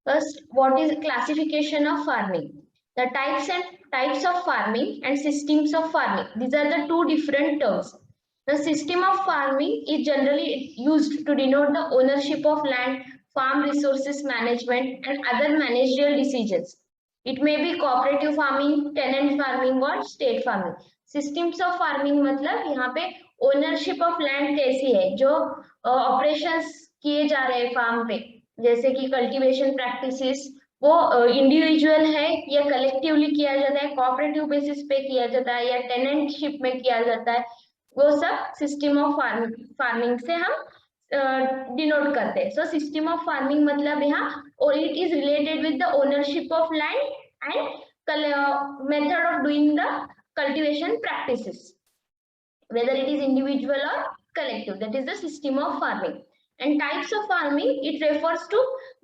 First, what is classification of farming? The types of farming and systems of farming. These are the two different terms. The system of farming is generally used to denote the ownership of land, farm resources management, and other managerial decisions. It may be cooperative farming, tenant farming, or state farming. Systems of farming मतलब यहाँ पे ownership of land कैसी है, जो operations किए जा रहे हैं फार्म पे, जैसे कि कल्टीवेशन प्रैक्टिसेस, वो इंडिविजुअल है या कलेक्टिवली किया जाता है, कोऑपरेटिव बेसिस पे किया जाता है या टेनेंटशिप में किया जाता है, वो सब सिस्टम ऑफ फार्मिंग से हम डिनोट करते हैं. सो सिस्टम ऑफ फार्मिंग मतलब यहाँ, और it is related with the ownership of land and method of doing the cultivation practices, whether it is individual or collective. That is the system of farming. And types of farming, it refers to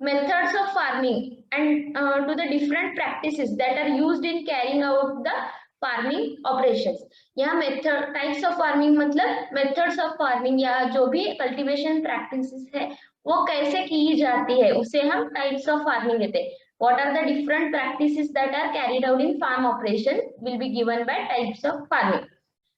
methods of farming and to the different practices that are used in carrying out the farming operations. यहाँ method, types of farming मतलब methods of farming या जो भी cultivation practices है वो कैसे की जाती है, उसे हम टाइप्स ऑफ फार्मिंग कहते हैं. What are the different practices that are carried out in farm operation will be given by types of farming.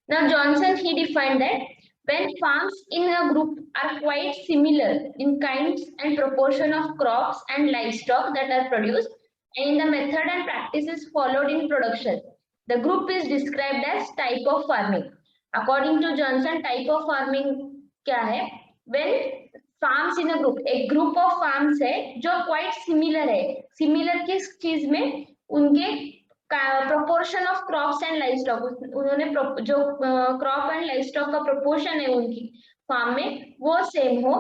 Now Johnson, he defined that when farms in a group are quite similar in kinds and proportion of crops and livestock that are produced and in the method and practices followed in production, the group is described as type of farming. According to Johnson, type of farming क्या है? When farms in a group, एक group of farms है जो quite similar है. Similar किस चीज में? उनके proportion of crops and livestock, उन्होंने जो क्रॉप एंड लाइवस्टॉक का प्रोपोर्शन है उनकी फार्म में वो सेम हो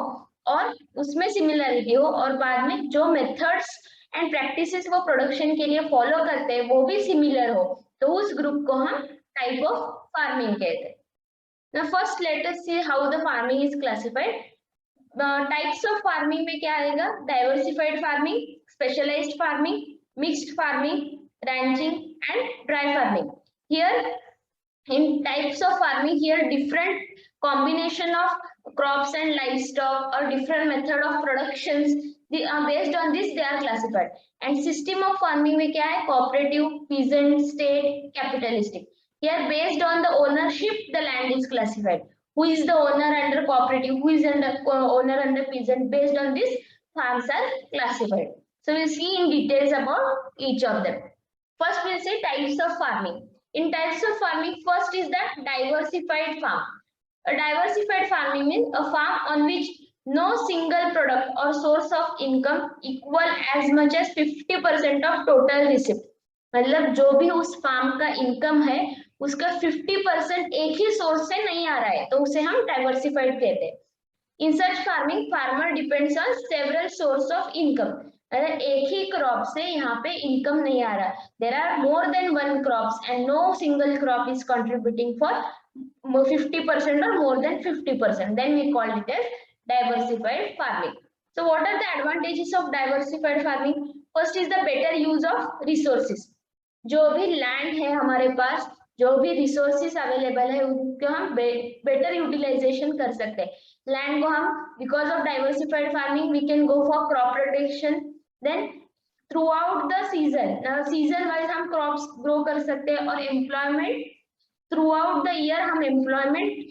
और उसमें सिमिलरिटी हो, और बाद में जो मेथड्स एंड प्रैक्टिसेस वो प्रोडक्शन के लिए फॉलो करते हैं वो भी सिमिलर हो, तो उस ग्रुप को हम टाइप ऑफ फार्मिंग कहते हैं. Now first let us see how the farming is classified. Types of farming में क्या आएगा? Diversified farming, specialised farming, mixed farming, ranching and dry farming. Here in types of farming, here different combination of crops and livestock or different method of productions, based on this they are classified. And system of farming में क्या है? cooperative, peasant, state, capitalistic. Here based on the ownership the land is classified. Who is the owner under cooperative, who is under owner under peasant, based on this farms are classified. So we'll see in details about each of them. First we'll say types of farming. In types of farming, first is the diversified farm. A diversified farming means a farm on which no single product or source of income equal as much as 50% of total receipt. मतलब जो भी उस farm का income है उसका 50% एक ही source से नहीं आ रहा है, तो उसे हम डाइवर्सिफाइड कहते हैं. In such farming farmer depends on several source of income. अगर एक ही क्रॉप से यहाँ पे इनकम नहीं आ रहा, there are more than one crops and no single crop is contributing for 50% or more than 50%, then we call it as diversified farming. So what are the advantages of diversified farming? First is the better use of resources. जो भी land है हमारे पास, जो भी resources available है उनको हम better utilisation कर सकते हैं. लैंड को हम because of diversified farming we can go for crop rotation. Then throughout the season, season wise हम क्रॉप्स ग्रो कर सकते हैं, और employment throughout the year हम एम्प्लॉयमेंट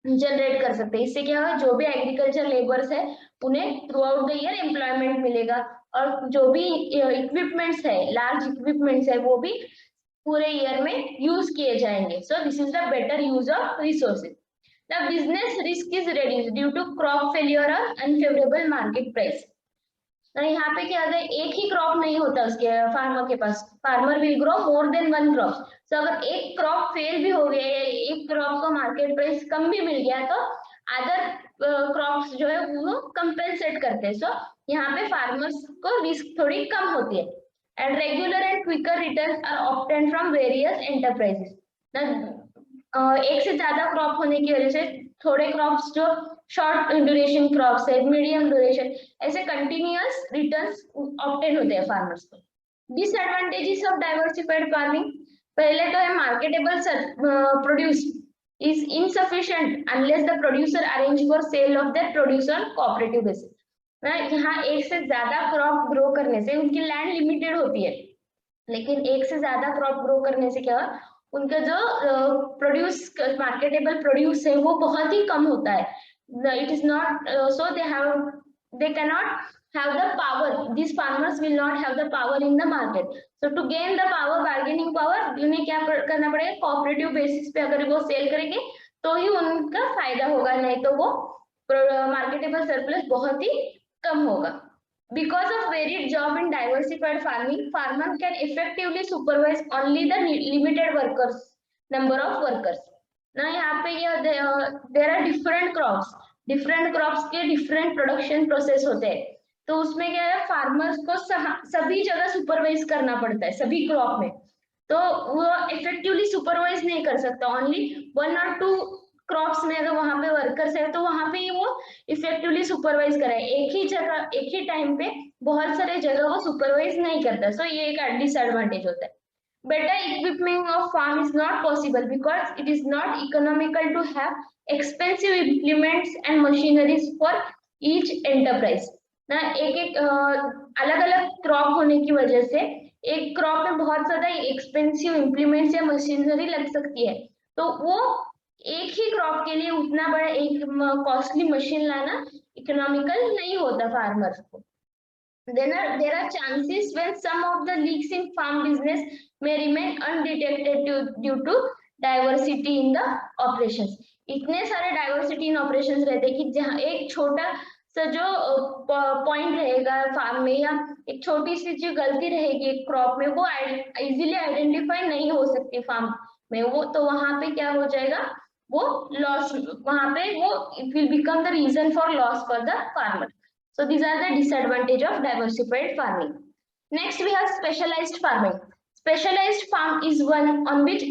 जनरेट कर सकते हैं. इससे क्या होगा? जो भी एग्रीकल्चर लेबर्स है उन्हें through out the year employment मिलेगा, और जो भी इक्विपमेंट्स है, लार्ज इक्विपमेंट्स है, वो भी पूरे ईयर में यूज किए जाएंगे. So this is the better use of resources. The business risk is reduced due to crop failure और अनफेवरेबल मार्केट प्राइस. यहाँ पे क्या होता है? एक ही क्रॉप नहीं होता उसके फार्मर के पास, farmer will grow more than one crop. So अगर एक क्रॉप फेल भी हो गया या एक क्रॉप को मार्केट प्राइस कम भी मिल गया तो अदर क्रॉप्स जो है वो कंपेंसेट करते हैं. सो यहाँ पे फार्मर्स को रिस्क थोड़ी कम होती है. And regular and quicker returns are obtained from various enterprises. एक से ज्यादा क्रॉप होने की वजह से थोड़े क्रॉप्स जो शॉर्ट ड्यूरेशन क्रॉप्स है, मीडियम ड्यूरेशन, ऐसे कंटिन्यूअस रिटर्न्स ऑब्टेन होते हैं फार्मर्स को. डिसएडवांटेजेस ऑफ डाइवर्सिफाइड फार्मिंग, पहले तो है marketable produce is insufficient unless the producer arrange for sale of their produce on cooperative basis. ना, यहाँ एक से ज्यादा क्रॉप ग्रो करने से उनकी लैंड लिमिटेड होती है, लेकिन एक से ज्यादा क्रॉप ग्रो करने से क्या हुआ, उनका जो प्रोड्यूस मार्केटेबल प्रोड्यूस है वो बहुत ही कम होता है. It is not so they cannot have the power, these farmers will not have the power in the market. So to gain the power, bargaining power, उन्हें क्या करना पड़ेगा, कोऑपरेटिव बेसिस पे अगर वो सेल करेंगे तो ही उनका फायदा होगा, नहीं तो वो मार्केटेबल सरप्लस बहुत ही कम होगा. Because of varied job in diversified farming, farmer can effectively supervise only the limited workers, number of workers. ना यहाँ पे ये there are different crops के different production process होते हैं. तो उसमें क्या है, फार्मर्स को सभी जगह सुपरवाइज करना पड़ता है, सभी क्रॉप में. तो वो इफेक्टिवली सुपरवाइज नहीं कर सकता. ओनली 1 और 2 क्रॉप्स में अगर वहां पे वर्कर्स है तो वहां पे ही वो इफेक्टिवली सुपरवाइज कराए. एक ही जगह एक ही टाइम पे बहुत सारे जगह वो सुपरवाइज नहीं करता. सो ये एक डिसएडवांटेज होता है. Better equipment of farm is not possible because it is not economical to have expensive implements and machineries for each enterprise. ना एक एक अलग अलग क्रॉप होने की वजह से एक क्रॉप में बहुत ज्यादा एक्सपेंसिव इम्प्लीमेंट्स या मशीनरी लग सकती है. तो वो एक ही क्रॉप के लिए उतना बड़ा एक कॉस्टली मशीन लाना इकोनॉमिकल नहीं होता फार्मर्स को. There are chances when some of the leaks in farm business may remain undetected due to diversity in the operations. इतने सारे diversity in operations रहते हैं कि जहाँ एक छोटा सा जो पॉइंट रहेगा फार्म में या एक छोटी सी जो गलती रहेगी एक क्रॉप में वो इजीली आइडेंटिफाई नहीं हो सकती फार्म में. वो तो वहां पे क्या हो जाएगा, वो लॉस, वहां पे वो it will become the reason for loss for the farmer. So these are the disadvantage of diversified farming. Next we have specialized farming. Specialized farm is one on which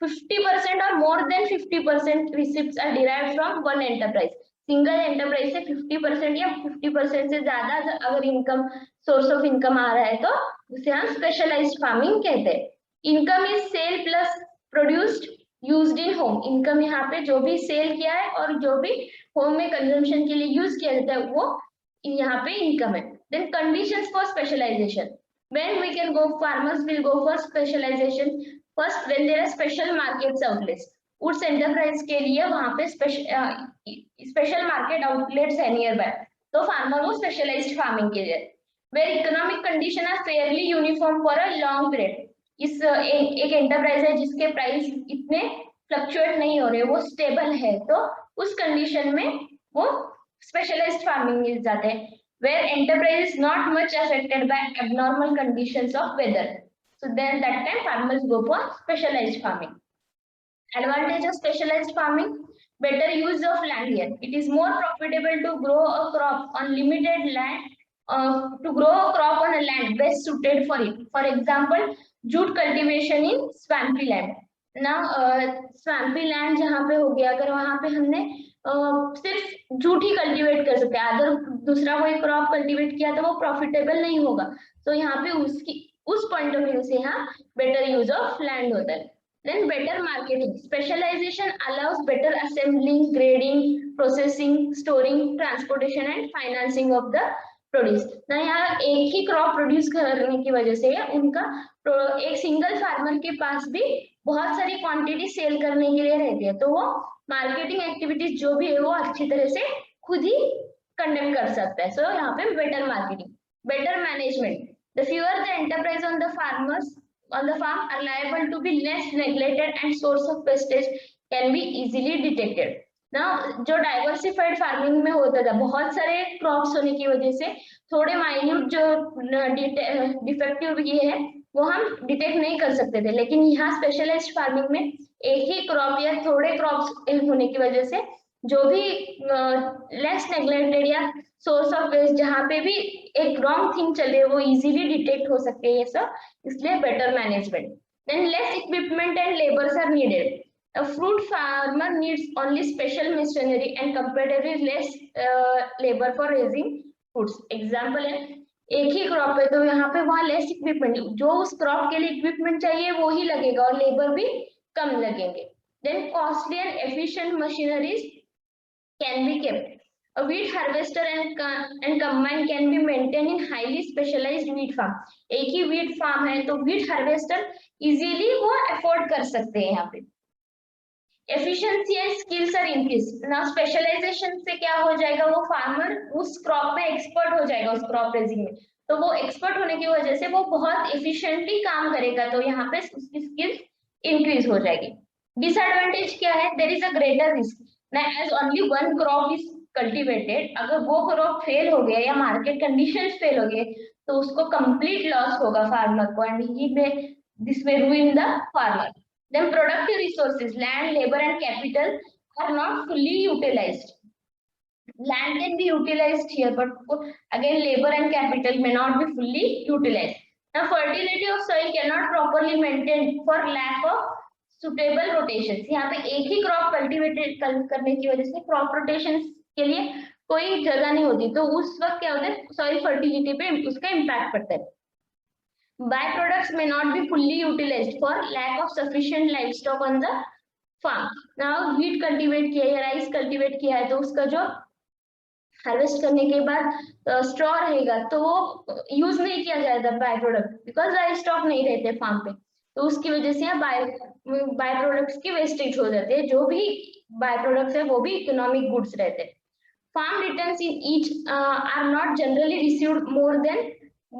50% or more than 50% receipts are derived from one enterprise. Single enterprise से 50% या 50% से ज्यादा अगर income source of income आ रहा है तो उसे हम स्पेशलाइज्ड फार्मिंग कहते हैं. Income is sale plus produced used in home. Income यहाँ पे जो भी सेल किया है और जो भी होम में कंजम्पशन के लिए यूज किया जाता है वो यहाँ पे इनकम है. Then conditions for specialization. When we can go, farmers will go for specialization. First, when there are special markets outlets. उस एंटरप्राइज के लिए वहां पे स्पेशल मार्केट आउटलेट्स है नियर बाय, तो फार्मर वो स्पेशलाइज्ड फार्मिंग के लिए. Where economic condition are fairly uniform for a long period. इस एक एंटरप्राइज है जिसके प्राइस इतने फ्लक्चुएट नहीं हो रहे, वो स्टेबल है, तो उस कंडीशन में वो specialized farming मिल जाते हैं. Where enterprise is not much affected by abnormal conditions of weather. So then that time farmers go for specialized farming. Advantage of specialized farming: better use of land here. It is more profitable to grow a crop on limited land, to grow a crop on a land best suited for it. For example, jute cultivation in swampy land. Now swampy land जहाँ पे हो गया, अगर वहाँ पे हमने सिर्फ jute ही cultivate कर सकते हैं, अगर दूसरा कोई क्रॉप कल्टीवेट किया तो वो प्रॉफिटेबल नहीं होगा. तो यहाँ पे उस पॉइंट ऑफ व्यू से यहाँ बेटर यूज ऑफ लैंड होता है. Then better marketing. Specialisation allows better assembling, grading, processing, storing, transportation and financing of the produce. ना यहाँ एक ही क्रॉप प्रोड्यूस करने की वजह से उनका एक सिंगल फार्मर के पास भी बहुत सारी क्वांटिटी सेल करने के लिए रहती है, तो वो मार्केटिंग एक्टिविटीज जो भी है वो अच्छी तरह से खुद ही कंडक्ट कर सकता है. सो यहाँ पे better marketing. Better management. The fewer the enterprise on the farmers on the farm are liable to be less neglected and source of wastage can be easily detected. Now जो डाइवर्सिफाइड फार्मिंग में होता था, बहुत सारे crops होने की वजह से थोड़े माइन्यूट जो डिफेक्टिव ये है वो हम डिटेक्ट नहीं कर सकते थे, लेकिन यहाँ स्पेशलाइज्ड फार्मिंग में एक ही क्रॉप या थोड़े क्रॉप्स होने की वजह से जो भी लेस नेग्लेक्टेड या सोर्स ऑफ वेस्ट जहाँ पे भी एक रॉन्ग थिंग चले वो इजीली डिटेक्ट हो सकते हैं ये सब, इसलिए better management. Then less equipment and labours are needed. A fruit farmer needs only special machinery and comparatively less labor for raising fruits. Example है, एक ही क्रॉप है तो यहाँ पे वहाँ लेस इक्विपमेंट, जो उस क्रॉप के लिए इक्विपमेंट चाहिए वो ही लगेगा और लेबर भी कम लगेंगे. Then costly and efficient machineries can be kept. A wheat harvester and combine can be maintained in highly specialized wheat farm. एक ही wheat farm है तो wheat harvester easily वो afford कर सकते हैं यहाँ पे. Efficiency and skills are increased. Now specialization से क्या हो जाएगा, वो farmer उस crop में expert हो जाएगा, उस crop raising में. तो वो expert होने की वजह से वो बहुत efficiently काम करेगा, तो यहाँ पे उसकी skills increase हो जाएगी. Disadvantage क्या है? There is a greater risk. Now as only one crop is cultivated, अगर वो crop fail हो गया या market conditions fail हो गए तो उसको complete loss होगा farmer को, and this may ruin the farmer. Then productive resources, land, labor and capital are not fully utilized. Land can be utilized here, but again labor and capital may not be fully utilized. Now fertility of soil cannot properly maintain for lack of suitable rotations. यहाँ पे एक ही crop cultivated करने की वजह से crop rotations के लिए कोई जगह नहीं होती, तो उस वक्त क्या होता है, soil fertility पे उसका impact पड़ता है. Byproducts may not be fully utilized for lack of sufficient livestock on the farm. Now wheat cultivate किया या rice cultivate किया है तो उसका जो हार्वेस्ट करने के बाद स्ट्रॉ रहेगा तो वो यूज नहीं किया जाएगा by product, because live stock नहीं रहते फार्म पे, तो उसकी वजह से बाय प्रोडक्ट्स की वेस्टेज हो जाते हैं. जो भी बाय प्रोडक्ट्स है वो भी इकोनॉमिक गुड्स रहते हैं. Farm returns in each are not generally received more than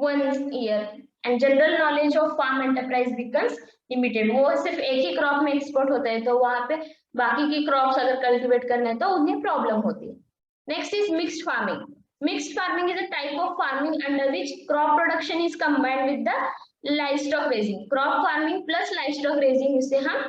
1 year and general knowledge of farm enterprise becomes limited. वो सिर्फ एक ही क्रॉप में एक्सपोर्ट होता है तो वहां पे बाकी की क्रॉप्स अगर कल्टीवेट करना है तो उन्हें प्रॉब्लम होती है. Next is mixed farming. Mixed farming is a type of farming under which crop production is combined with the livestock raising. Crop farming plus livestock raising इसे हम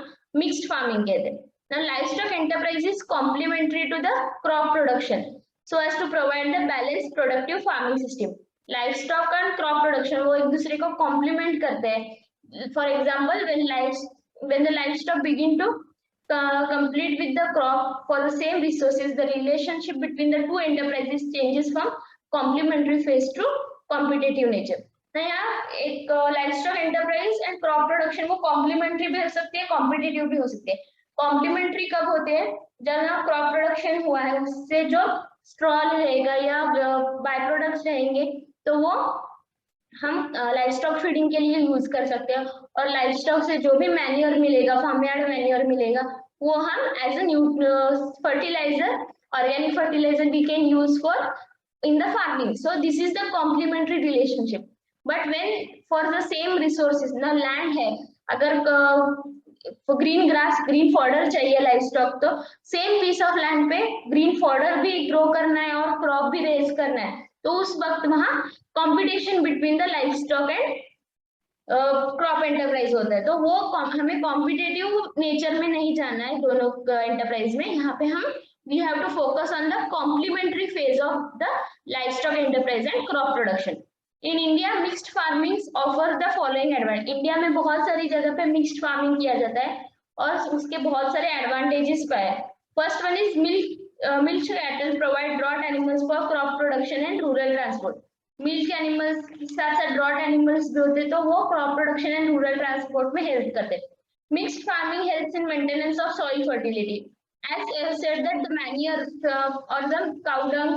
mixed farming कहते हैं. Now livestock enterprise is complementary to the crop production so as to provide the balanced productive farming system. Livestock and crop production वो एक दूसरे को complement करते हैं. For example, when the livestock begin to complete with the crop for the same resources, the relationship between the two enterprises changes from complementary phase to competitive nature. यहाँ एक livestock enterprise and crop production वो complementary भी हो सकते हैं, competitive भी हो सकते हैं. Complementary कब होते हैं? जब ना crop production हुआ है उससे जो straw रहेगा या बाय प्रोडक्ट्स रहेंगे तो वो हम लाइवस्टॉक फीडिंग के लिए यूज कर सकते हैं, और लाइवस्टॉक से जो भी मैन्योर मिलेगा, फार्म यार्ड मैन्योर मिलेगा, वो हम as a fertiliser, organic fertiliser we can use for in the farming. So this is the complementary relationship. But when for the same resources ना लैंड है, अगर ग्रीन ग्रास ग्रीन फॉडर चाहिए livestock, तो same piece of land पे green fodder भी grow करना है और क्रॉप भी रेज करना है, तो उस वक्त वहां competition between the livestock and crop enterprise होता है. तो वो हमें कॉम्पिटेटिव नेचर में नहीं जाना है दोनों एंटरप्राइज में. यहाँ पे हम we have to focus on the complementary phase of the livestock enterprise and crop production. In India mixed farming offer the following advantage. India में बहुत सारी जगह पे मिक्स्ड फार्मिंग किया जाता है और उसके बहुत सारे एडवांटेजेस पाए. First one is milk cattle provide draught animals for crop production and rural transport. Milk animals के साथ साथ ड्रॉट एनिमल्स भी होते तो वो crop production and rural transport में हेल्प करते. Mixed farming helps in maintenance of soil fertility. As said that the manure or the cow dung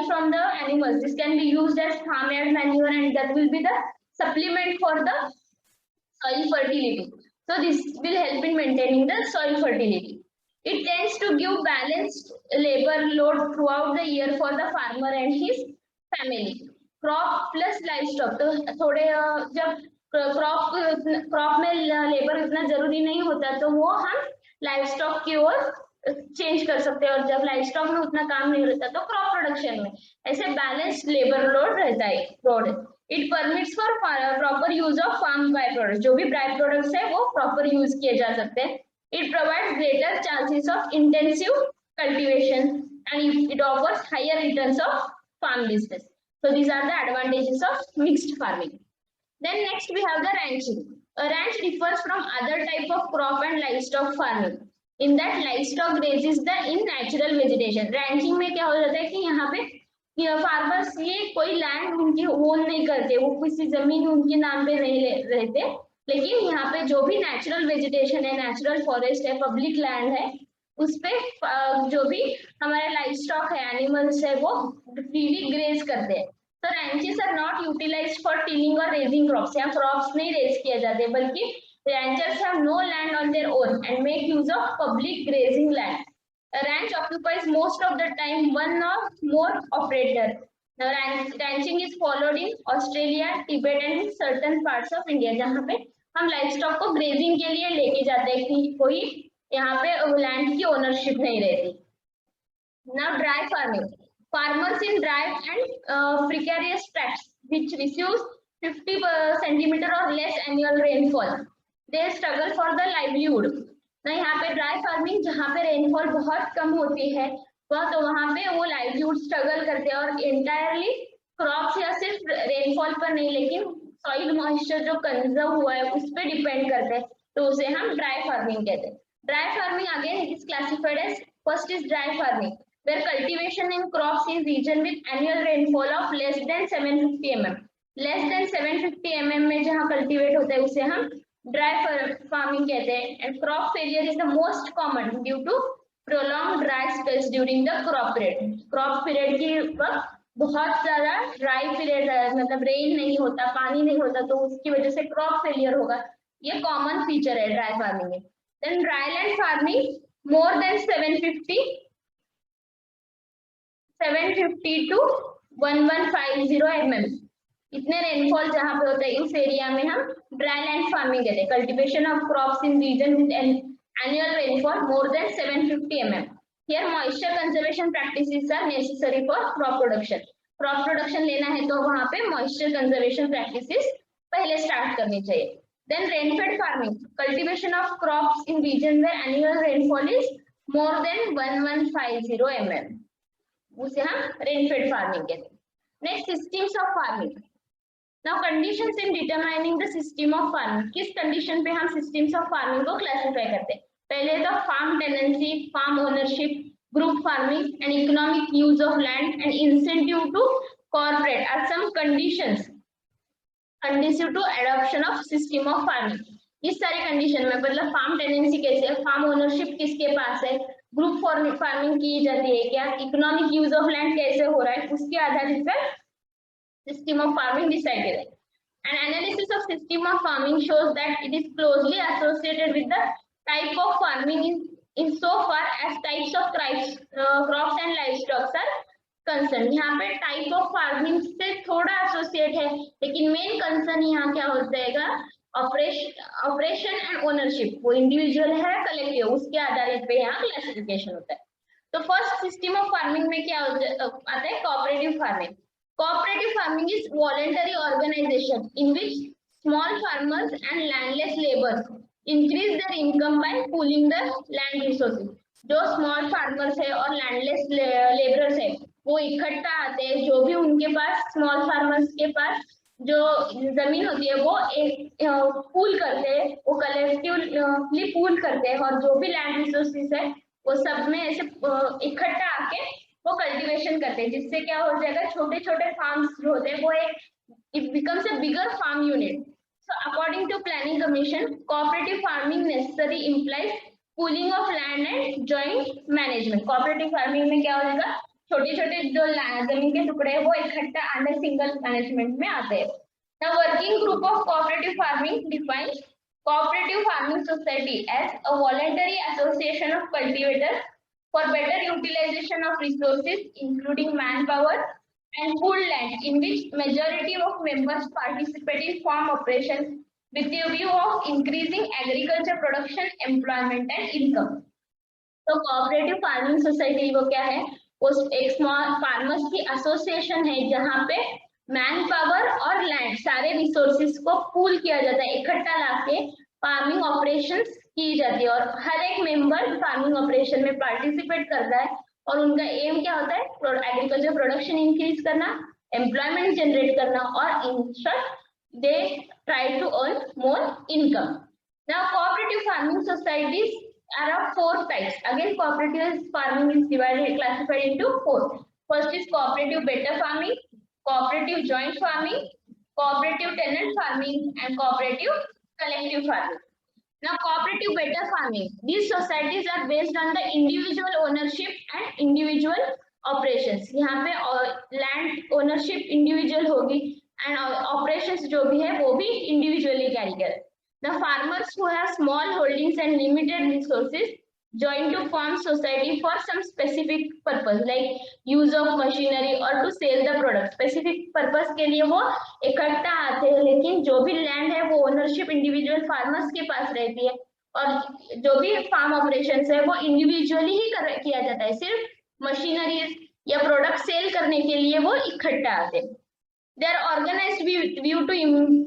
from the animals, this can be used as farmyard manure and that will be the supplement for the soil fertility. So this will help in maintaining the soil fertility. It tends to give balanced labor load throughout the year for the farmer and his family. Crop plus livestock, तो थोड़े जब crop में labour इतना जरूरी नहीं होता तो वो हम लाइवस्टॉक की ओर चेंज कर सकते हैं, और जब लाइवस्टॉक में उतना काम नहीं रहता तो क्रॉप प्रोडक्शन में ऐसे बैलेंस्ड लेबर लोड रहता है. It permits for proper use of farm by products. जो भी बाय प्रोडक्ट्स है वो प्रॉपर यूज किए जा सकते हैं. It provides greater chances of intensive cultivation and it offers higher returns of farm business. So these are the advantages of mixed farming. Then next we have the ranching. A ranch differs from other type of crop and livestock farming in that livestock raises the in natural vegetation. Ranching में क्या हो जाता है कि यहाँ पे farmers ये कोई लैंड उनकी ओन नहीं करते, वो किसी जमीन उनके नाम पे नहीं रहते, लेकिन यहाँ पे जो भी नेचुरल वेजिटेशन है, नेचुरल फॉरेस्ट है, पब्लिक लैंड है, उस पे जो भी हमारे लाइफ स्टॉक है, एनिमल्स है, वो फ्रीली ग्रेज करते हैं। तो ranches are not utilised for tilling और रेजिंग क्रॉप्स। यहाँ क्रॉप्स नहीं रेज किया जाते, बल्कि ranchers have no land on their own and make use of public grazing land. A ranch occupies most of the time one or more operator. Now, ranching is followed in Australia, Tibet and certain parts of India, जहाँ पे हम life stock को grazing के लिए लेके जाते हैं कि कोई यहाँ पे लैंड की ओनरशिप नहीं रहती। Now, dry farming. Farmers in dry and precarious tracts which receives 50 centimeter or less annual rainfall, they struggle for the livelihood. ना यहाँ पे ड्राई फार्मिंग जहाँ पे रेनफॉल बहुत कम होती है, वह तो वहाँ पे वो लाइवलीहुड स्ट्रगल करते हैं और एंटायरली क्रॉप्स या सिर्फ रेनफॉल पर नहीं, लेकिन सॉइल मॉइस्चर जो कंजर्व हुआ है उस पर डिपेंड करते हैं, तो उसे हम ड्राई फार्मिंग कहते हैं। Dry farming again is classified as first is dry farming where cultivation in crops in region with annual rainfall of less than 750 mm. Less than 750 mm में जहाँ कल्टीवेट होता है उसे हम ड्राई फार्मिंग कहते हैं। And crop failure is the most common due to prolong dry spells during the crop period. Crop period की वक्त बहुत ज्यादा ड्राई पीरियड, मतलब रेन नहीं होता, पानी नहीं होता, तो उसकी वजह से क्रॉप फेलियर होगा। ये कॉमन फीचर है ड्राई फार्मिंग में। Then dryland farming more than 750 to 1150 mm, इतने रेनफॉल जहाँ पे होता है उस एरिया में हम ड्राई लैंड फार्मिंग कहते हैं। Cultivation of crops in region with annual rainfall more than 750 mm. Here moisture conservation practices are necessary for crop production. Crop production लेना है तो वहाँ पे मॉइस्चर कंजर्वेशन प्रैक्टिसेस पहले स्टार्ट करनी चाहिए। Then rainfed farming, cultivation of crops in region where annual rainfall is more than 1150 mm, उसे हम रेनफेड फार्मिंग कहते हैं। Next, systems of farming. Now conditions in determining the system of farming, किस condition पे हम systems of farming को classify करते हैं। पहले तो farm tenancy, farm ownership, group farming and economic use of land and incentive to corporate are some conditions conducive to adoption of system of farming. इस सारे कंडीशन में मतलब फार्म टेनेंसी कैसे है, फार्म ओनरशिप किसके पास है, ग्रुप फार्मिंग की जाती है क्या, इकोनॉमिक यूज ऑफ लैंड कैसे हो रहा है, उसके आधारित पर सिस्टम ऑफ फार्मिंग डिसाइडेड है। An analysis of system of farming shows that it is closely associated with the type of farming in so far as types of crops and livestock are concerned। यहाँ पे type of farming से थोड़ा associate है, लेकिन main concern यहाँ क्या हो जाएगा, ऑपरेशन एंड ओनरशिप, वो इंडिविजुअल है कलेक्टिव, उसके आधारित पे यहाँ क्लासिफिकेशन होता है। तो फर्स्ट सिस्टम ऑफ फार्मिंग में क्या आता है, cooperative farming. Cooperative farming is voluntary organization in which small farmers and landless laborers increase their income by pooling the land resources। जो small farmers है और landless laborers है वो इकट्ठा आते हैं, जो भी उनके पास small farmers के पास जो जमीन होती है वो एक पूल करते हैं, वो कलेक्टिवली पूल करते हैं और जो भी लैंड रिसोर्सेज है वो सब में ऐसे इकट्ठा आके वो कल्टीवेशन करते हैं, जिससे क्या हो जाएगा, छोटे छोटे फार्म्स जो होते हैं वो एक it becomes a bigger farm unit. So according to planning commission, cooperative farming necessary implies pooling of land and joint management. Cooperative farming में क्या हो जाएगा, छोटे छोटे जो जमीन के टुकड़े हैं वो इकट्ठा अंडर सिंगल मैनेजमेंट में आते हैं। The working group of cooperative farming defines cooperative farming society as a voluntary association of cultivators for better utilization of resources including manpower and pooled land in which majority of members participate in farm operations with the view of increasing agriculture production, employment and income। तो cooperative farming society वो क्या है, वो एक small farmers की association है जहाँ पे मैन पावर और लैंड सारे रिसोर्सेज को पूल किया जाता है, इकट्ठा लाके फार्मिंग ऑपरेशंस की जाती है और हर एक मेंबर फार्मिंग ऑपरेशन में पार्टिसिपेट करता है और उनका एम क्या होता है, एग्रीकल्चर प्रोडक्शन इंक्रीज करना, एम्प्लॉयमेंट जनरेट करना और in short they try to earn more income. Now cooperative farming societies are of 4 types. Again, cooperative farming is classified into 4. First is cooperative better farming, cooperative joint farming, cooperative tenant farming, and cooperative collective farming. Now, cooperative better farming. These societies are based on the individual ownership and individual operations. यहाँ पे land ownership individual होगी and operations जो भी है वो भी individually carry कर. The farmers who have small holdings and limited resources join to form society for some specific purpose like use of machinery or to sell the product. Specific purpose के लिए वो इकट्ठा आते हैं, लेकिन जो भी लैंड है वो ओनरशिप इंडिविजुअल फार्मर्स के पास रहती है और जो भी फार्म ऑपरेशंस है वो इंडिविजुअली ही किया जाता है, सिर्फ मशीनरीज या प्रोडक्ट सेल करने के लिए वो इकट्ठा आते हैं. They are organized view to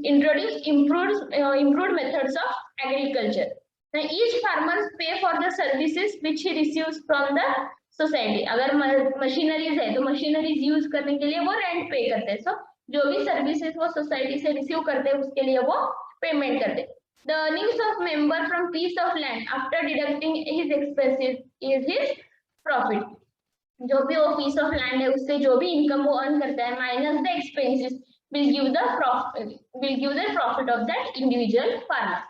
introduce improved methods of agriculture. Now, each farmer pay for the services which he receives from the society. अगर मशीनरीज है तो मशीनरीज यूज करने के लिए वो रेंट पे करते हैं. So, जो भी सर्विसेज वो सोसाइटी से रिसीव करते हैं उसके लिए वो पेमेंट करते हैं. The earnings of member from piece of land after deducting his expenses is his profit. जो भी वो पीस ऑफ लैंड है उससे जो भी इनकम वो अर्न करता है minus the expenses will give the profit of that individual farmer.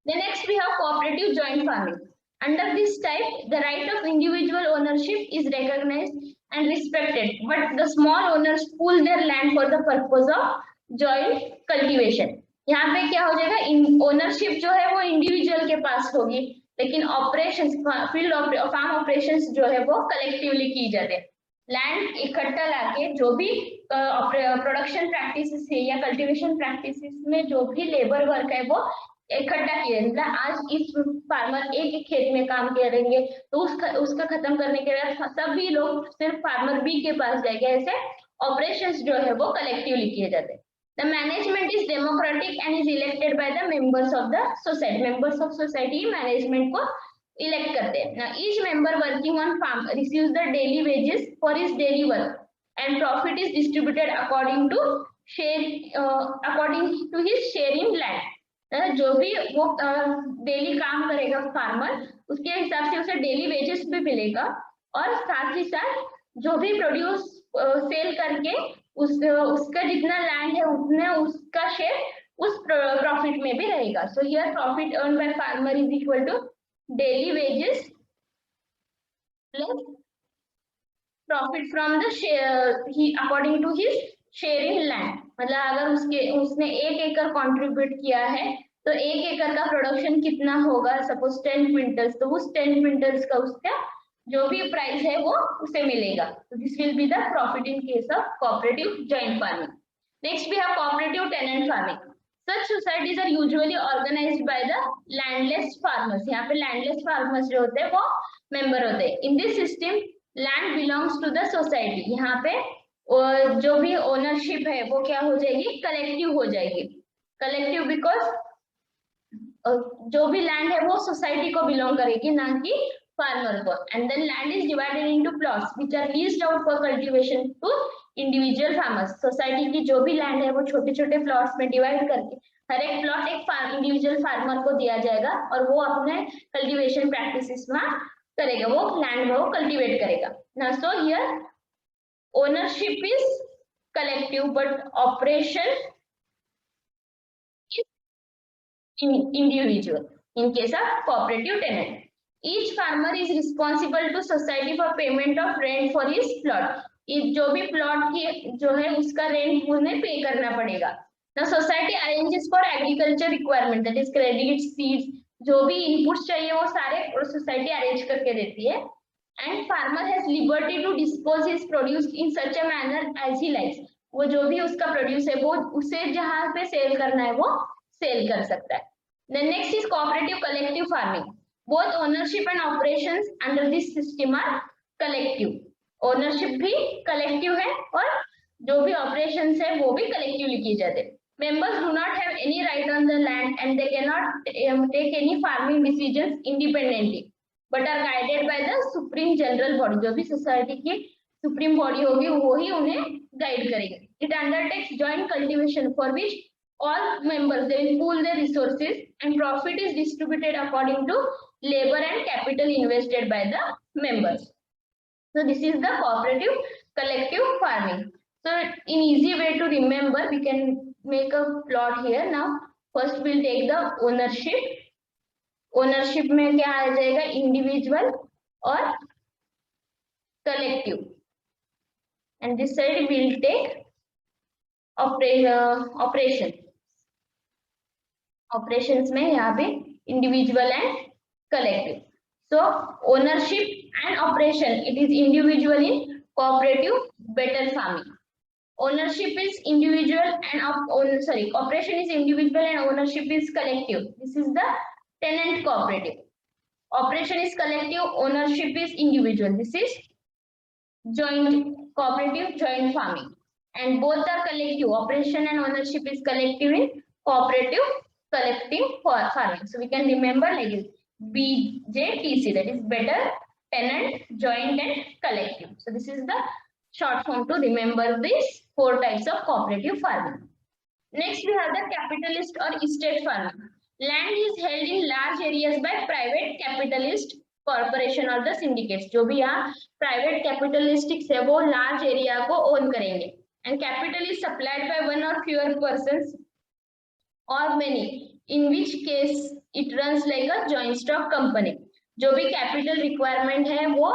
Then next we have cooperative joint farming. Under this type, the right of individual ownership is recognized and respected, but the small owners pool their land for the purpose of joint cultivation. यहाँ पे क्या हो जाएगा, ownership जो है वो individual के पास होगी, लेकिन ऑपरेशंस फील्ड फार्म ऑपरेशंस जो है वो कलेक्टिवली की जाते हैं. लैंड इकट्ठा लाके जो भी प्रोडक्शन प्रैक्टिसेस है या कल्टीवेशन प्रैक्टिसेस में जो भी लेबर वर्क है वो इकट्ठा किए. मतलब आज इस फार्मर एक खेत में काम करेंगे तो उसका खत्म करने के बाद सभी लोग सिर्फ फार्मर बी के पास जाएंगे. ऐसे ऑपरेशंस जो है वो कलेक्टिवली किए जाते हैं. The management is democratic and is elected by the members of the society. Members of society management को elect करते हैं. Now, each member working on farm receives the daily wages for his daily work, and profit is distributed according to his share in land. जो भी वो daily काम करेगा farmer उसके हिसाब से उसे डेली वेजेस भी मिलेगा और साथ ही साथ जो भी प्रोड्यूस सेल करके उसका जितना लैंड है उतना उसका शेयर उस प्रॉफिट में भी रहेगा. So here profit earn by farmer is equal to daily wages plus profit from the share according to his share in land. मतलब अगर उसने 1 एकड़ कंट्रीब्यूट किया है तो 1 एकड़ का प्रोडक्शन कितना होगा, सपोज 10 क्विंटल्स, तो उस 10 क्विंटल्स का उसका जो भी प्राइस है वो उसे मिलेगा. तो this will be the profit in case of cooperative joint farming. Next we have cooperative tenant farming. Such societies are usually organised by the landless farmers. यहाँ पे लैंडलेस फार्मर्स जो होते हैं वो मेंबर होते हैं. In this system land belongs to the society. यहाँ पे जो भी ओनरशिप है वो क्या हो जाएगी, कलेक्टिव हो जाएगी. कलेक्टिव बिकॉज जो भी लैंड है वो सोसाइटी को बिलोंग करेगी, ना कि फार्मर को. And then land is divided into plots which are leased out for cultivation to individual farmers. Society की जो भी लैंड है वो छोटे छोटे प्लॉट्स में डिवाइड करके हर एक प्लॉट एक इंडिविजुअल फार्मर को दिया जाएगा और वो अपने कल्टीवेशन प्रैक्टिसेस वहां करेगा, वो लैंड में वो कल्टीवेट करेगा. Now so here ownership is collective but operation is individual in case of cooperative tenant. Each farmer is responsible to society for payment of rent for his plot. जो भी plot की जो है उसका rent उन्हें पे करना पड़ेगा. The society arranges for agriculture requirement, that is credit, seeds, जो भी इनपुट्स चाहिए वो सारे सोसाइटी अरेंज करके देती है. And farmer has liberty to dispose his produce in such a manner as he likes. वो जो भी उसका प्रोड्यूस है वो उसे जहाँ पे सेल करना है वो सेल कर सकता है. Then next is cooperative collective farming. Both ownership and operations under this system are collective. Ownership भी कलेक्टिव है और जो भी ऑपरेशंस है वो भी कलेक्टिवली किए जाते हैं. Members do not have any right on the land and they cannot take any farming decisions independently, but are guided by the supreme general body. जो भी सोसाइटी की सुप्रीम बॉडी होगी वो ही उन्हें गाइड करेगी. It undertakes joint cultivation for which all members they will pool their resources and profit is distributed according to labor and capital invested by the members. So this is the cooperative collective farming. So in easy way to remember, we can make a plot here. Now first we'll take the ownership. Ownership में क्या आ जाएगा, individual और collective, and this side will take operation, operations में यहाँ पे individual and collective. So ownership and operation, it is individual in cooperative better farming. Ownership is individual and operation is individual and ownership is collective. This is the tenant cooperative. Operation is collective, ownership is individual. This is joint cooperative joint farming, and both are collective. Operation and ownership is collective in cooperative collective farming. So we can remember like this, BJTC, that is better, tenant, joint and collective. So this is the short form to remember these four types of cooperative farming. Next we have the capitalist or estate farming. Land is held in large areas by private capitalist corporation और the syndicates. जो भी यहाँ private कैपिटलिस्टिक्स है वो large area को own करेंगे. And capital is supplied by one और fewer persons और many, in which case it runs like a joint stock company. जो भी कैपिटल रिक्वायरमेंट है वो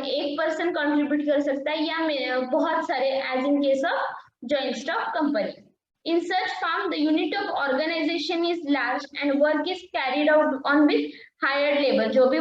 एक पर्सन कंट्रीब्यूट कर सकता है या बहुत सारे, as in case of joint stock company. In such farm, the unit of organization is large and work is carried out on with hired labor. जो भी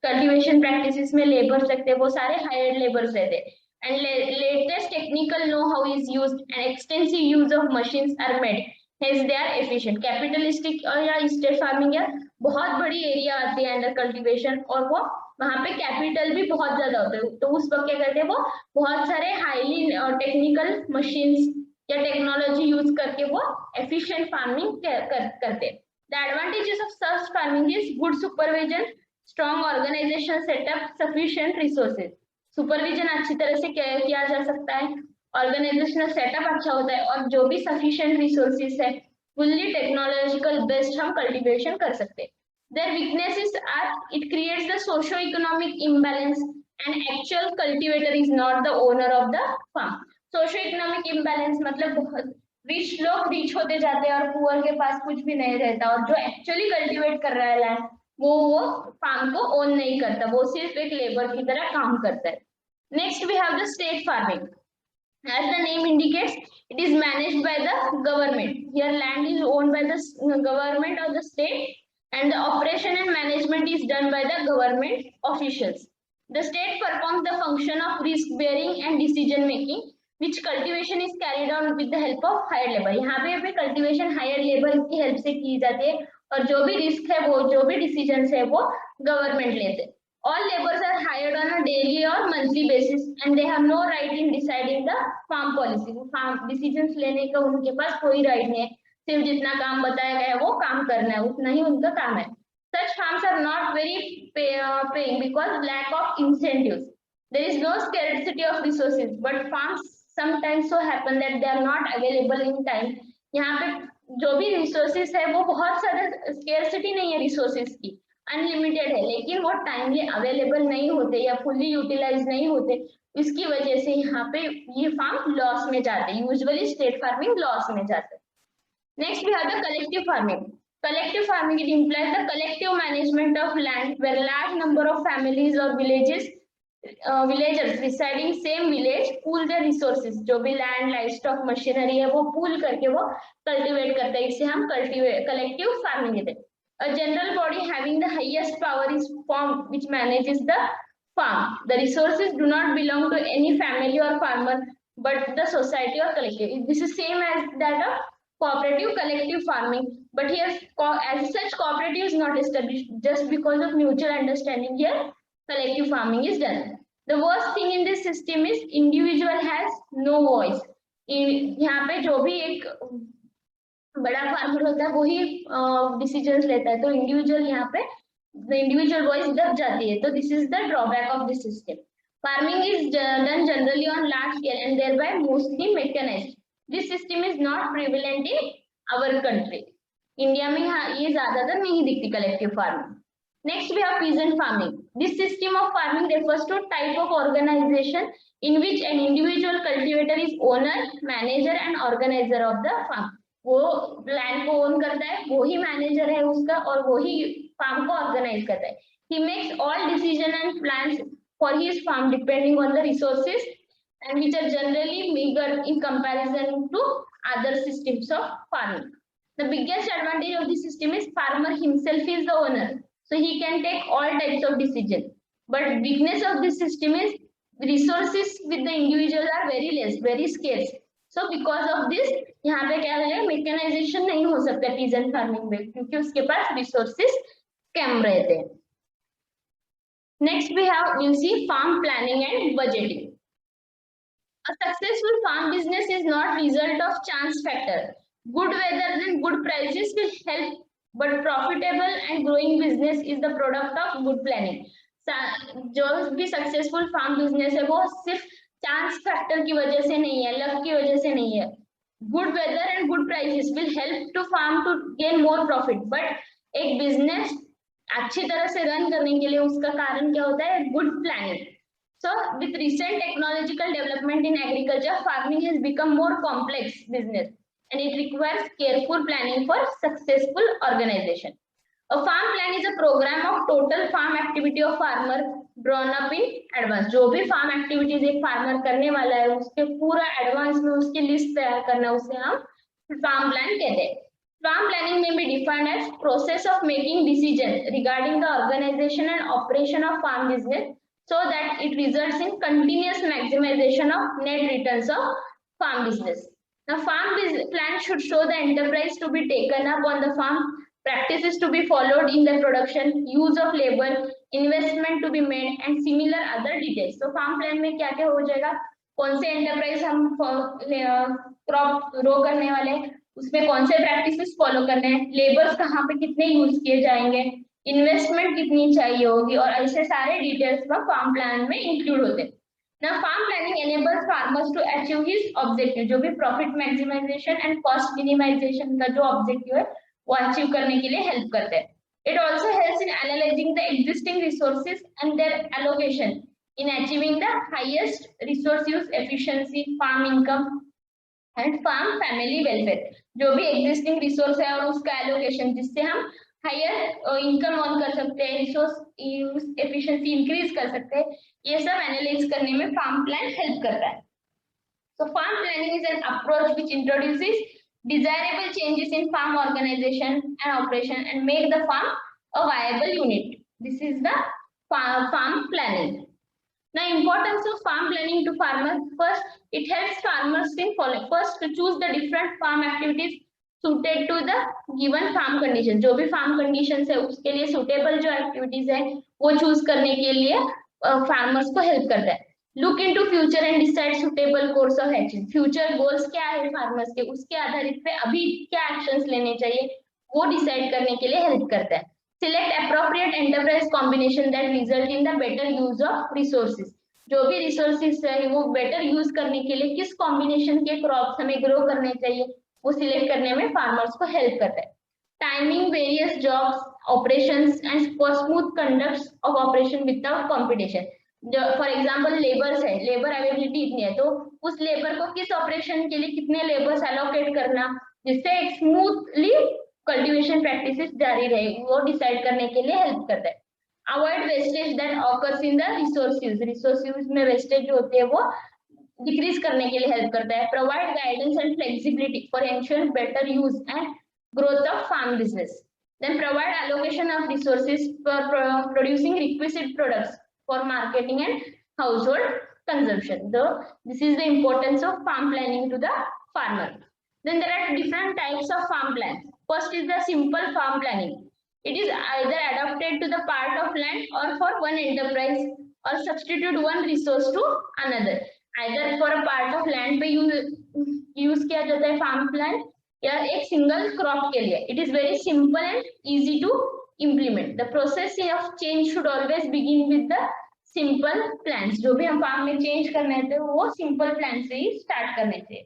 cultivation practices में labours लगते हैं वो सारे hired labours रहते हैं. And latest technical know-how is used and extensive use of machines are made. Hence they are efficient. Capitalistic या estate farming या बहुत बड़ी area आती है under cultivation और वो वहाँ पे capital भी बहुत ज्यादा होता है. तो उस वक्त क्या करते हैं वो बहुत सारे highly technical machines या टेक्नोलॉजी यूज करके वो एफिशिएंट फार्मिंग करते हैं. The advantages of such farming is good supervision, strong organisation setup, sufficient resources. Supervision अच्छी तरह से किया जा सकता है, ऑर्गेनाइजेशनल सेटअप अच्छा होता है और जो भी सफिशिएंट रिसोर्सेज है फुल्ली टेक्नोलॉजिकल बेस्ड हम कल्टीवेशन कर सकते हैं. Their weaknesses are it creates the socio economic imbalance and actual cultivator is not the owner of the farm. Socio economic imbalance मतलब बहुत रिच लोग रिच होते जाते हैं और पुअर के पास कुछ भी नहीं रहता, और जो एक्चुअली कल्टीवेट कर रहा है लैंड वो फार्म को ओन नहीं करता, वो सिर्फ एक लेबर की तरह काम करता है. Next we have the state farming. As the name indicates, it is managed by the government. Here land is owned by the government or the state and the operation and management is done by the government officials. The state performs the function of risk bearing and decision making, which cultivation is carried on with the help of hired labor. यहाँ पे cultivation hired labor की help से की जाती है और जो भी risk है वो जो भी decisions है वो government लेते हैं. All laborers are hired on a daily or monthly basis and they have no right in deciding the farm policy. farm decisions लेने का उनके पास कोई right नहीं है, सिर्फ जितना काम बताया गया है वो काम करना है, उतना ही उनका काम है. Such farms are not very paying because lack of incentives. There is no scarcity of resources, but farms sometimes so happen that they are not available in time. यहाँ पे जो भी resources है वो बहुत सारे scarcity नहीं है resources की, अनलिमिटेड है, लेकिन वो टाइमली अवेलेबल नहीं होते या फुल्ली यूटिलाइज नहीं होते. इसकी वजह से यहाँ पे ये फार्म लॉस में जाते हैं. यूजुअली स्टेट फार्मिंग लॉस में जाते हैं. Next we have the collective farming. Collective farming, it implies the collective management of land where large number of families or villagers residing same village pool their resources. जो भी land, livestock, machinery है वो pool करके वो cultivate करते हैं. इसे हम collective farming कहते हैं. A general body having the highest power is formed which manages the farm. The resources do not belong to any family or farmer but the society or collective. This is same as that of cooperative collective farming, but here as such cooperative is not established just because of mutual understanding. Here collective farming is done. The worst thing in this system is individual has no voice. यहाँ पे जो भी एक बड़ा farmer होता है वही decisions लेता है, तो इंडिविजुअल यहाँ पे the individual voice दब जाती है. तो this is the drawback of this system. Farming is done generally on large scale and thereby mostly mechanized. This system is not prevalent in our country. India में ये ज्यादातर नहीं दिखती collective farming. Next we have peasant farming. This system of farming refers to type of organization in which an individual cultivator is owner, manager and organizer of the farm. वो land को own करता है, वो ही manager है उसका और वो ही farm को ऑर्गेनाइज करता है. He makes all decision and plans for his farm depending on the resources and which are generally meager in comparison to other systems of farming. The biggest advantage of this system is farmer himself is the owner, so he can take all types of decision. But weakness of this system is resources with the individual are very less, very scarce. So because of this, यहाँ पे क्या है, mechanisation नहीं हो सकता peasant farming में क्योंकि उसके पास रिसोर्सेस कम रहते हैं. Next we'll see farm planning and budgeting. A successful farm business is not result of chance factor. Good weather and good prices will help, but profitable and growing business is the product of good planning. जो भी successful farm business है वो सिर्फ chance factor की वजह से नहीं है, लक की वजह से नहीं है. Good weather and good prices will help to farm to gain more profit, but एक बिजनेस अच्छी तरह से रन करने के लिए उसका कारण क्या होता है, good planning. So with recent technological development in agriculture, farming has become more complex business and it requires careful planning for successful organization. A farm plan is a program of total farm activity of farmer drawn up in advance. जो भी farm activities एक farmer करने वाला है उसके पूरा advance में उसकी list तैयार करना, उसे हम farm plan कहते हैं. Farm planning may be defined as process of making decision regarding the organization and operation of farm business so that it results in continuous maximization of net returns of farm business. Now, farm plan should show the enterprise to be taken up on the farm, practices to be followed in the production, use of labor, investment to be made, and similar other details. So, farm plan में क्या क्या हो जाएगा, कौन से enterprise हम crop grow करने वाले, उसमें कौन से practices follow करने हैं, labors कहाँ पे कितने use किए जाएंगे, इन्वेस्टमेंट कितनी चाहिए होगी, और ऐसे सारे डिटेल्स फार्म प्लान में इंक्लूड होते हैं. ना farm planning enables farmers to achieve his objective, जो भी profit maximisation and cost minimisation का जो ऑब्जेक्टिव है वो अचीव करने के लिए हेल्प करते हैं. It also helps in analysing the existing resources and their allocation in achieving the highest resource use efficiency, farm income and farm family welfare. जो भी एग्जिस्टिंग रिसोर्स है और उसका एलोकेशन जिससे हम हायर इनकम ऑन कर सकते हैं, रिसोर्स यूज एफिशिएंसी इंक्रीज कर सकते हैं, ये सब एनालाइज करने में फार्म प्लान हेल्प करता है. So farm planning is an approach which introduces desirable changes in farm organization and operation and make the farm a viable unit. This is the farm planning. Now, importance of farm planning to farmers. First, it helps farmers in following. First, to choose the different farm activities suited to the given farm conditions. जो भी farm conditions है उसके लिए suitable जो activities है वो choose करने के लिए farmers को help करता है. Look into future and decide suitable course of action. Future goals क्या है farmers के, उसके आधारित पे अभी क्या actions लेने चाहिए वो decide करने के लिए help करता है. Select appropriate enterprise combination that result in the better use of resources. जो भी resources है वो better use करने के लिए किस combination के crops हमें grow करने चाहिए वो select करने में farmers को help करता है. Timing various jobs, operations and for smooth conduct of operation without competition. For example labours है, लेबर अवेलेबिलिटी इतनी है तो उस लेबर को किस ऑपरेशन के लिए कितने लेबर्स एलोकेट करना जिससे एक स्मूथली कल्टीवेशन प्रैक्टिसेस जारी रहे वो डिसाइड करने के लिए हेल्प करता है. Avoid wastage that occurs in the resource use में वेस्टेज जो होती है वो डिक्रीज करने के लिए हेल्प करता है. Provide guidance and flexibility for ensure better use and growth of farm business. Then provide allocation of resources for producing requisite products for marketing and household consumption. So this is the importance of farm planning to the farmer. Then there are different types of farm plans. First is the simple farm planning. It is either adapted to the part of land or for one enterprise or substitute one resource to another. Either for a part of land पे use किया जाता है farm plan या एक single crop के लिए. It is very simple and easy to implement. The process of change should always begin with the simple plans. जो भी हम फार्म में चेंज करने थे वो सिंपल प्लान से ही स्टार्ट करने थे.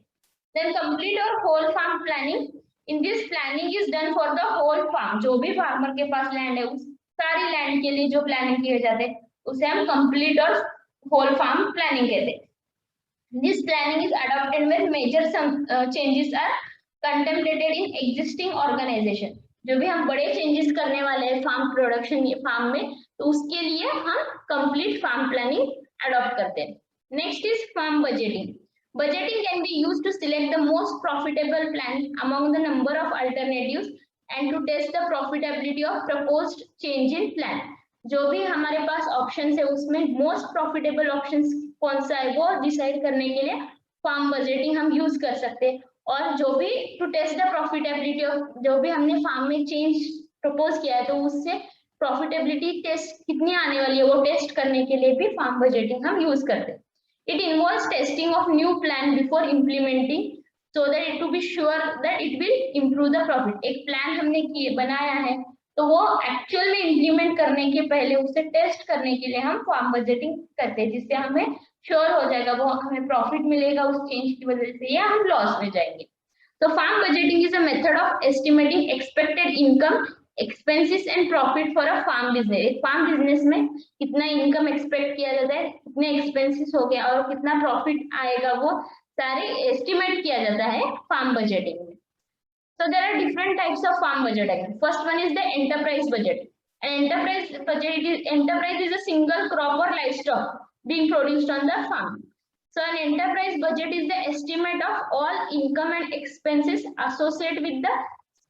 Then complete or whole farm planning. In this planning is done for the whole farm. जो भी फार्मर के पास लैंड है उस सारी लैंड के लिए जो प्लानिंग किए जाते हैं उसे हम complete और whole farm planning कहते हैं. This planning is adopted when major changes are contemplated in existing organization. जो भी हम बड़े चेंजेस करने वाले हैं फार्म प्रोडक्शन फार्म में, तो उसके लिए हम कंप्लीट फार्म प्लानिंग अडॉप्ट करते हैं। Next is farm budgeting. Budgeting can be used to select the most profitable plan among the number of alternatives and to test the profitability of proposed change in plan. जो भी हमारे पास options है उसमें most profitable options कौन सा है वो decide करने के लिए फार्म बजटिंग हम यूज कर सकते हैं। और जो भी to test the profitability of जो भी हमने फार्म में चेंज प्रपोज किया है तो उससे प्रॉफिटेबिलिटी टेस्ट कितनी आने वाली है वो टेस्ट करने के लिए भी फार्म बजटिंग हम यूज करते हैं। It involves testing of new plan before implementing so that it to be sure that it will improve the profit. एक प्लान हमने बनाया है तो वो एक्चुअल में इम्प्लीमेंट करने के पहले उसे टेस्ट करने के लिए हम फार्म बजटिंग करते हैं, जिससे हमें श्योर हो जाएगा वो हमें प्रॉफिट मिलेगा उस चेंज की वजह से या हम लॉस में जाएंगे। तो farm budgeting is a method of estimating expected income expenses and profit for a farm business. एक फार्म बिजनेस में कितना इनकम एक्सपेक्ट किया जाता है, कितने एक्सपेंसेस हो गया और कितना प्रॉफिट आएगा वो सारे एस्टिमेट किया जाता है फार्म बजटिंग में। So there are different types of farm budget again. First one is the enterprise budget. An enterprise is a single crop or livestock being produced on the farm. So an enterprise budget is the estimate of all income and expenses associated with the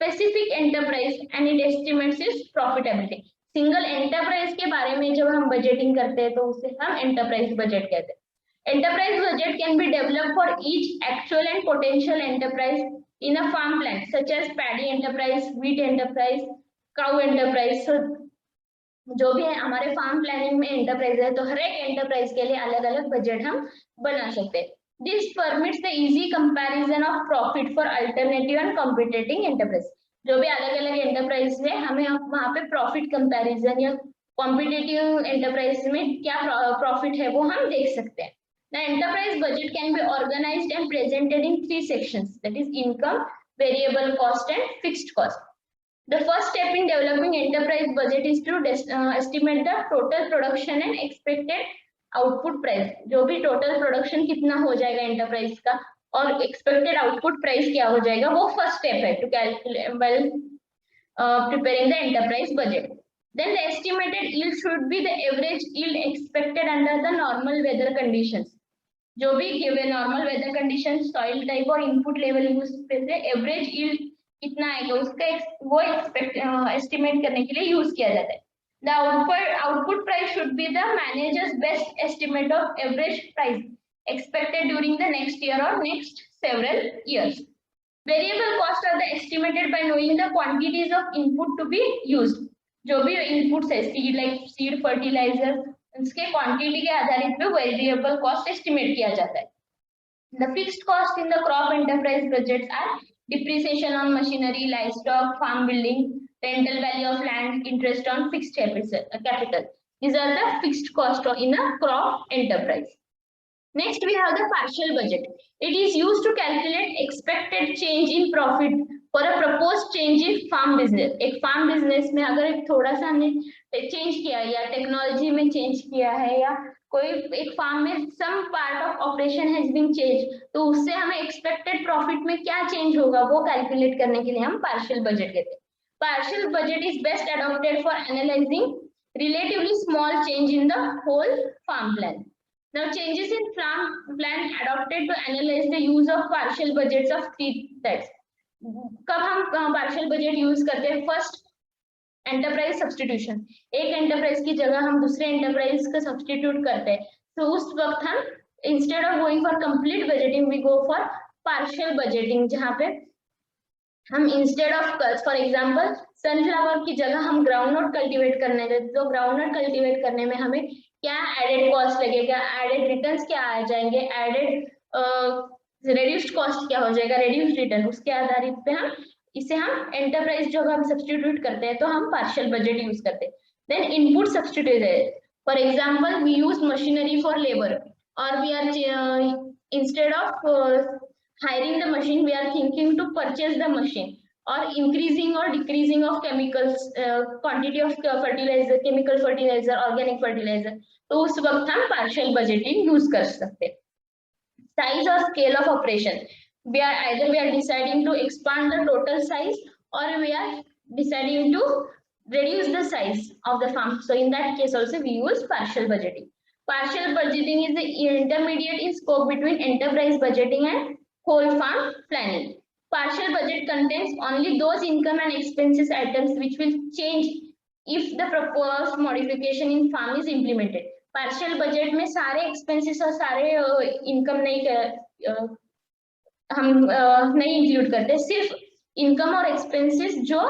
specific enterprise and it estimates its profitability. Single enterprise के बारे में जब हम budgeting करते हैं तो उसे हम एंटरप्राइज बजट कहते हैं। Enterprise budget can be develop for each actual and potential enterprise in a farm plan such as paddy enterprise, wheat enterprise, cow enterprise. So जो भी है हमारे फार्म प्लानिंग में एंटरप्राइज है तो हर एक एंटरप्राइज के लिए अलग अलग बजट हम बना सकते हैं। This permits the easy comparison of profit for alternative and competing enterprise. जो भी अलग अलग एंटरप्राइज है हमें वहां पे प्रॉफिट कंपैरिजन या कॉम्पिटिटिव एंटरप्राइज में क्या प्रॉफिट है वो हम देख सकते हैं। The enterprise budget can be organized and presented in three sections, that is income, variable cost and fixed cost. The first step in developing enterprise budget is to estimate the total production and expected output price. जो भी total production कितना हो जाएगा enterprise का और expected output price क्या हो जाएगा वो first step है to calculate while preparing the enterprise budget. Then the estimated yield should be the average yield expected under the normal weather conditions. जो भी given normal weather condition soil type और input level use पे से average yield कितना आएगा उसका वो estimate करने के लिए यूज किया जाता है। The output price should be the manager's best estimate of average price expected during the next year और next several years. Variable cost are the estimated by knowing the quantities of input to be used. जो भी inputs है seed like seed fertiliser इसके quantity के आधारित पे variable cost estimate किया जाता है। The fixed cost in the crop enterprise budgets are depreciation on machinery, livestock, farm building, rental value of land, interest on fixed capital. These are the fixed cost in a crop enterprise. Next, we have the partial budget. It is used to calculate expected change in profit for a proposed change in farm business. एक farm business में अगर एक थोड़ा सा हमने change किया या technology में चेंज किया है या कोई एक फार्म में some part of operation has been change तो उससे हमें एक्सपेक्टेड प्रॉफिट में क्या चेंज होगा वो कैलकुलेट करने के लिए हम पार्शियल बजट कहते हैं। Partial budget is best adopted for analysing relatively small change in the whole farm plan. Now changes in farm plan adopted to analyze the use of partial budgets of three types. कब हम partial budget use करते हैं? First, enterprise substitution. एक enterprise की जगह हम दूसरे enterprise का substitute करते हैं, तो उस वक्त हम instead of going for complete budgeting we go for partial budgeting, जहाँ पे हम instead of for example sunflower की जगह हम ग्राउंडनट कल्टीवेट करने देते तो ग्राउंडनट कल्टीवेट करने में हमें क्या एडेड कॉस्ट लगेगा, एडेड रिटर्न्स क्या आ जाएंगे, एडेड रेड्यूस्ड कॉस्ट क्या हो जाएगा, रेड्यूस्ड रिटर्न, उसके आधारित पे हम इसे हम एंटरप्राइज जो हम सब्स्टिट्यूट करते हैं तो हम पार्शियल बजट यूज करते हैं। देन इनपुट सब्स्टिट्यूट है, for example we use machinery for labour और we are instead of hiring the machine we are thinking to purchase the machine or increasing or decreasing of chemicals quantity of fertilizer, chemical fertilizer, organic fertilizer, तो उस वक्त हम partial budgeting use कर सकते हैं। Size or scale of operation, we are deciding to expand the total size or we are deciding to reduce the size of the farm. So in that case also we use partial budgeting. Partial budgeting is the intermediate in scope between enterprise budgeting and whole farm planning. Partial budget contains only those income and expenses items which will change if the proposed modification in farm is implemented. Partial budget में सारे expenses और सारे income नहीं include करते, सिर्फ income और expenses जो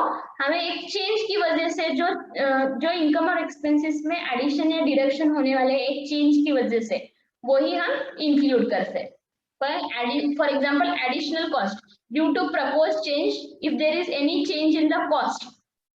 हमें एक चेंज की वजह से जो इनकम और एक्सपेंसेस में एडिशन या डिडक्शन होने वाले एक चेंज की वजह से वही हम इंक्लूड करते हैं. For example, additional cost due to proposed change. If there is any change in the cost,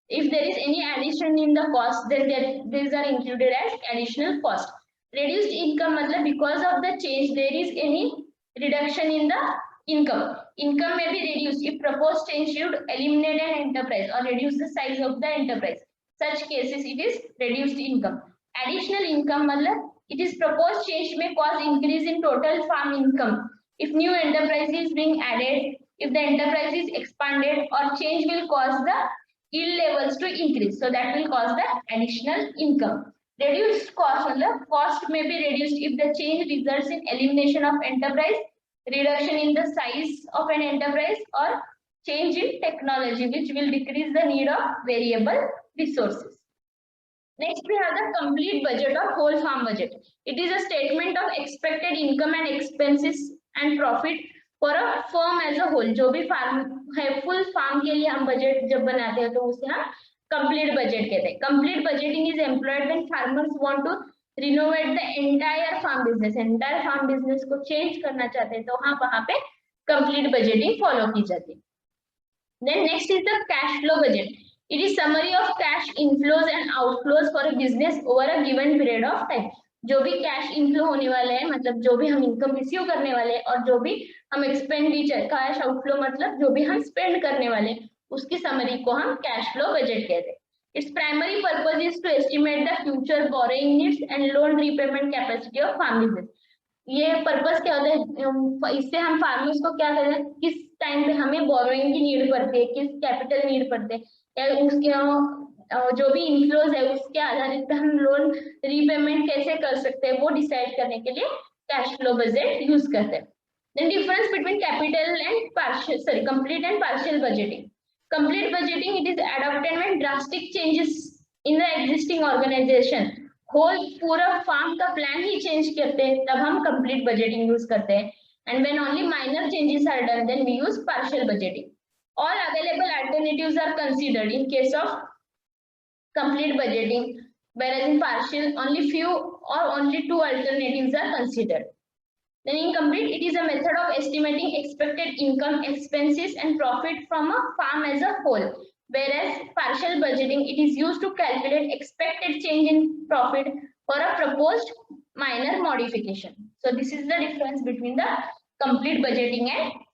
if there is any addition in the cost, then these are included as additional cost. Reduced income मतलब because of the change there is any reduction in the income. Income may be reduced if proposed change should eliminate an enterprise or reduce the size of the enterprise. Such cases it is reduced income. Additional income मतलब it is proposed change may cause increase in total farm income. If new enterprise is being added, if the enterprise is expanded, or change will cause the yield levels to increase, so that will cause the additional income. Reduced cost मतलब cost may be reduced if the change results in elimination of enterprise, reduction in the size of an enterprise, or change in technology which will decrease the need of variable resources. Next, we have the complete budget or whole farm budget. It is a statement of expected income and expenses and profit for a firm as a whole. जो भी farm है, full farm के लिए हम budget जब बनाते हैं तो उसे हम complete budget कहते हैं. Complete budgeting is employed when farmers want to renovate the entire farm business. Entire farm business को change करना चाहते हैं तो वहाँ पे complete budgeting follow की जाती है. Then next is the cash flow budget. It is summary of cash inflows and outflows for a business over a given period of time. जो भी कैश इनफ्लो होने वाले हैं मतलब जो भी हम इनकम रिसीव करने वाले हैं और जो भी हम एक्सपेंडिचर, कैश आउटफ्लो मतलब जो भी हम स्पेंड करने वाले उसकी समरी को हम कैश फ्लो बजट कहते हैं. Its primary purpose is to estimate the future borrowing needs and loan repayment capacity of farm business. ये पर्पस क्या होता है, इससे हम फार्मर्स को क्या कहते हैं, किस टाइम पे हमें बोरोइंग की नीड पड़ती है, किस कैपिटल नीड पड़ते हैं, या उसके जो भी इनफ्लोज है उसके आधारित पे हम लोन रीपेमेंट कैसे कर सकते हैं वो डिसाइड करने के लिए कैश फ्लो बजट यूज करते हैं. Then difference between capital and complete and partial budgeting. Complete budgeting it is adopted when drastic changes in the existing organisation. Whole पूरा फार्म का प्लान ही चेंज करते हैं तब हम कंप्लीट बजटिंग यूज करते हैं. And when only minor changes are done then we use partial budgeting. All available alternatives are considered in case of complete budgeting, whereas in partial only few or only two alternatives are considered. Then in complete, it is a method of estimating expected income, expenses and profit from a farm as a whole, whereas partial budgeting it is used to calculate expected change in profit for a proposed minor modification. So this is the difference between the complete budgeting and